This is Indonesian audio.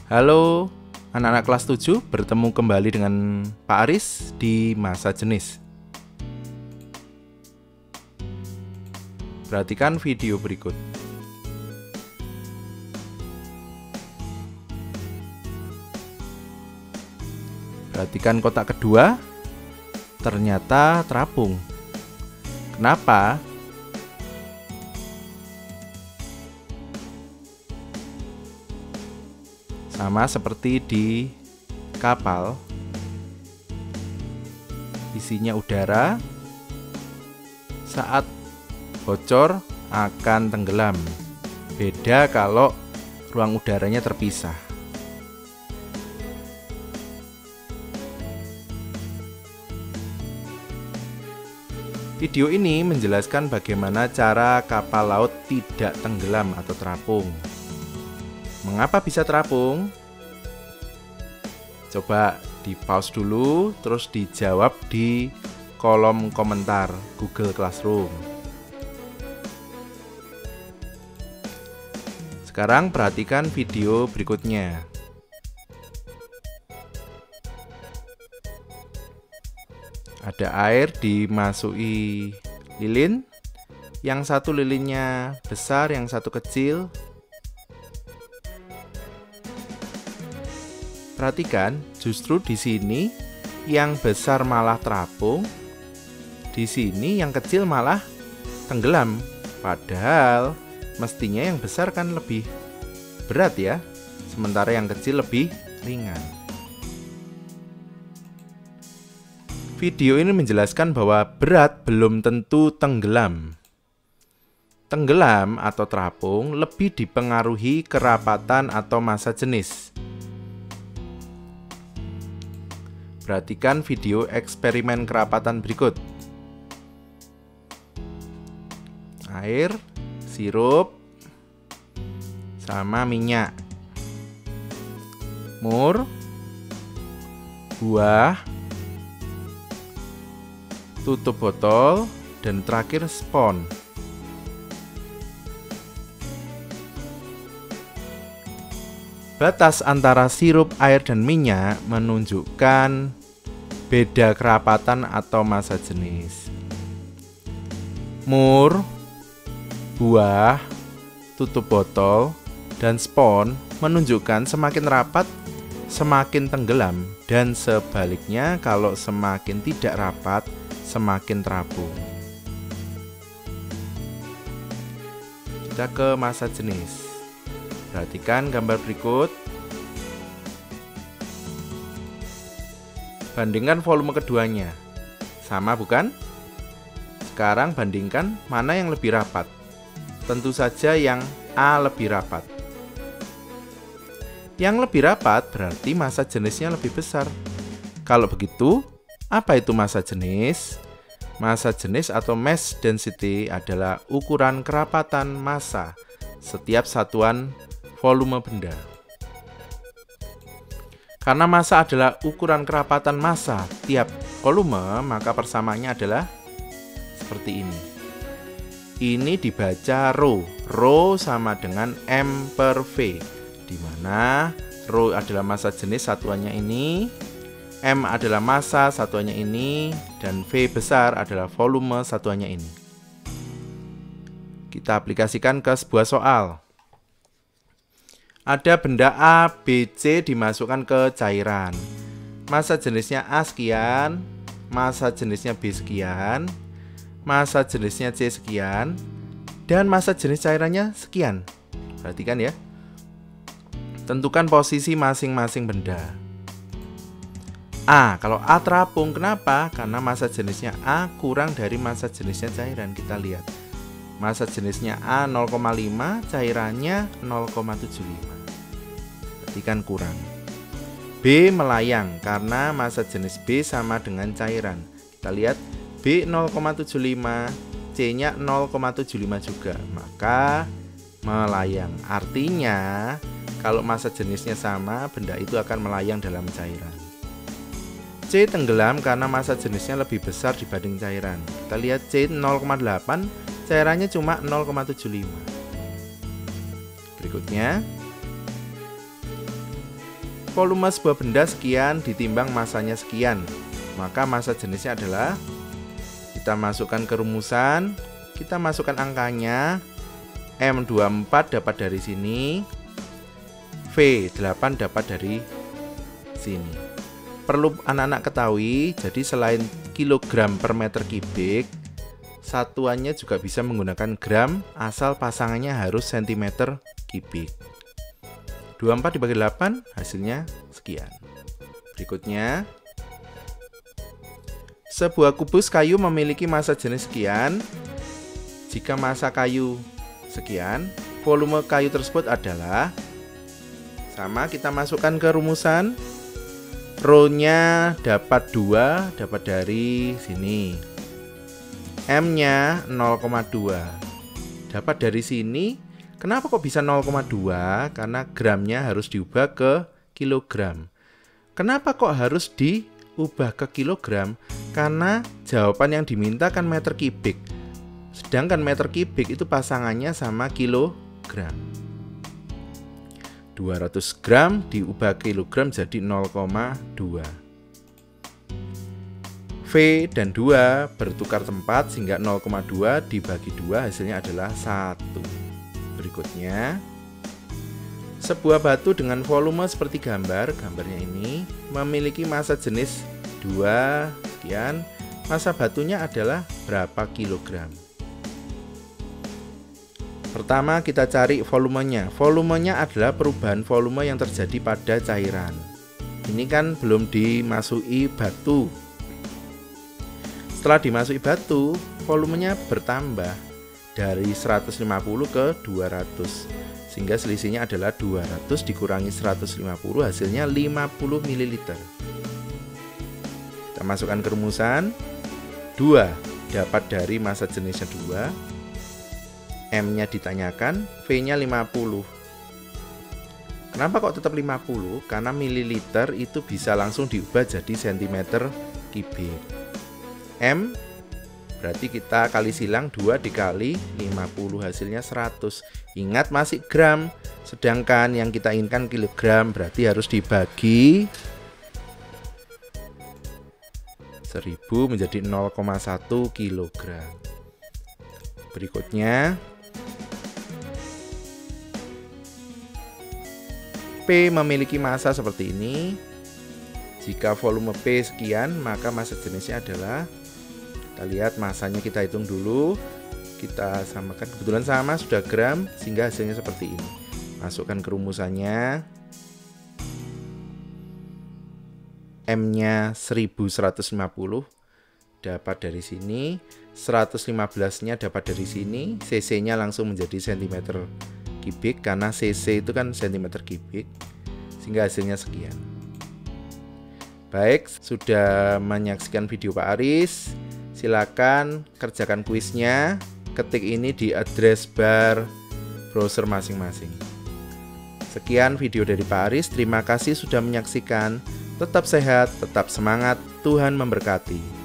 Halo anak-anak kelas 7, bertemu kembali dengan Pak Aris di masa jenis. Perhatikan video berikut. Perhatikan kotak kedua, ternyata terapung. Kenapa? Sama seperti di kapal, isinya udara, saat bocor akan tenggelam. Beda kalau ruang udaranya terpisah. Video ini menjelaskan bagaimana cara kapal laut tidak tenggelam atau terapung. Mengapa bisa terapung? Coba di pause dulu, terus dijawab di kolom komentar Google Classroom. Sekarang perhatikan video berikutnya. Ada air dimasuki lilin, yang satu lilinnya besar, yang satu kecil. Perhatikan, justru di sini yang besar malah terapung, di sini yang kecil malah tenggelam. Padahal mestinya yang besar kan lebih berat ya, sementara yang kecil lebih ringan. Video ini menjelaskan bahwa berat belum tentu tenggelam. Tenggelam atau terapung lebih dipengaruhi kerapatan atau massa jenis. Perhatikan video eksperimen kerapatan berikut. Air, sirup, sama minyak. Mur, buah, tutup botol, dan terakhir spons. Batas antara sirup, air, dan minyak menunjukkan beda kerapatan atau massa jenis. Mur, buah, tutup botol, dan spons menunjukkan semakin rapat, semakin tenggelam, dan sebaliknya kalau semakin tidak rapat, semakin terapung. Kita ke massa jenis. Perhatikan gambar berikut. Bandingkan volume keduanya. Sama bukan? Sekarang bandingkan mana yang lebih rapat. Tentu saja yang A lebih rapat. Yang lebih rapat berarti massa jenisnya lebih besar. Kalau begitu, apa itu massa jenis? Massa jenis atau mass density adalah ukuran kerapatan massa setiap satuan volume benda. Karena massa adalah ukuran kerapatan massa tiap volume, maka persamaannya adalah seperti ini. Ini dibaca rho. Rho sama dengan M per V, di mana rho adalah massa jenis satuannya ini, M adalah massa satuannya ini, dan V besar adalah volume satuannya ini. Kita aplikasikan ke sebuah soal. Ada benda A, B, C dimasukkan ke cairan. Massa jenisnya A sekian, massa jenisnya B sekian, massa jenisnya C sekian, dan massa jenis cairannya sekian. Perhatikan ya. Tentukan posisi masing-masing benda. A, kalau A terapung, kenapa? Karena massa jenisnya A kurang dari massa jenisnya cairan. Kita lihat. Massa jenisnya A 0,5, cairannya 0,75. Perhatikan kurang. B melayang karena massa jenis B sama dengan cairan. Kita lihat B 0,75, C-nya 0,75 juga. Maka melayang. Artinya kalau massa jenisnya sama, benda itu akan melayang dalam cairan. C tenggelam karena massa jenisnya lebih besar dibanding cairan. Kita lihat C 0,8, cairannya cuma 0,75. Berikutnya, volume sebuah benda sekian ditimbang masanya sekian. Maka massa jenisnya adalah, kita masukkan ke rumusan, kita masukkan angkanya, M24 dapat dari sini, V8 dapat dari sini. Perlu anak-anak ketahui, jadi selain kilogram per meter kubik, satuannya juga bisa menggunakan gram, asal pasangannya harus centimeter kubik. 24 dibagi 8 hasilnya sekian. Berikutnya, sebuah kubus kayu memiliki massa jenis sekian. Jika massa kayu sekian, volume kayu tersebut adalah, sama, kita masukkan ke rumusan. Rho-nya dapat 2, dapat dari sini. M-nya 0,2 dapat dari sini. Kenapa kok bisa 0,2? Karena gramnya harus diubah ke kilogram. Kenapa kok harus diubah ke kilogram? Karena jawaban yang diminta kan meter kubik. Sedangkan meter kubik itu pasangannya sama kilogram. 200 gram diubah kilogram jadi 0,2. V dan 2 bertukar tempat sehingga 0,2 dibagi 2 hasilnya adalah 1. Berikutnya, sebuah batu dengan volume seperti gambarnya ini memiliki massa jenis 2 sekian. Massa batunya adalah berapa kilogram? Pertama kita cari volumenya. Volumenya adalah perubahan volume yang terjadi pada cairan. Ini kan belum dimasuki batu. Setelah dimasuki batu, volumenya bertambah dari 150 ke 200. Sehingga selisihnya adalah 200 dikurangi 150 hasilnya 50 ml. Kita masukkan ke rumusan. 2 dapat dari massa jenisnya 2. M-nya ditanyakan, V-nya 50. Kenapa kok tetap 50? Karena mililiter itu bisa langsung diubah jadi centimeter kubik. M berarti kita kali silang 2 dikali 50 hasilnya 100. Ingat masih gram, sedangkan yang kita inginkan kilogram, berarti harus dibagi 1000 menjadi 0,1 kilogram. Berikutnya, P memiliki massa seperti ini. Jika volume P sekian, maka massa jenisnya adalah, kita lihat massanya kita hitung dulu. Kita samakan, kebetulan sama sudah gram sehingga hasilnya seperti ini. Masukkan ke rumusannya. M-nya 1150 dapat dari sini, 115-nya dapat dari sini, cc-nya langsung menjadi centimeter kubik karena cc itu kan centimeter kubik, sehingga hasilnya sekian. Baik, sudah menyaksikan video Pak Aris, silakan kerjakan kuisnya, ketik ini di address bar browser masing-masing. Sekian video dari Pak Aris, terima kasih sudah menyaksikan. Tetap sehat, tetap semangat, Tuhan memberkati.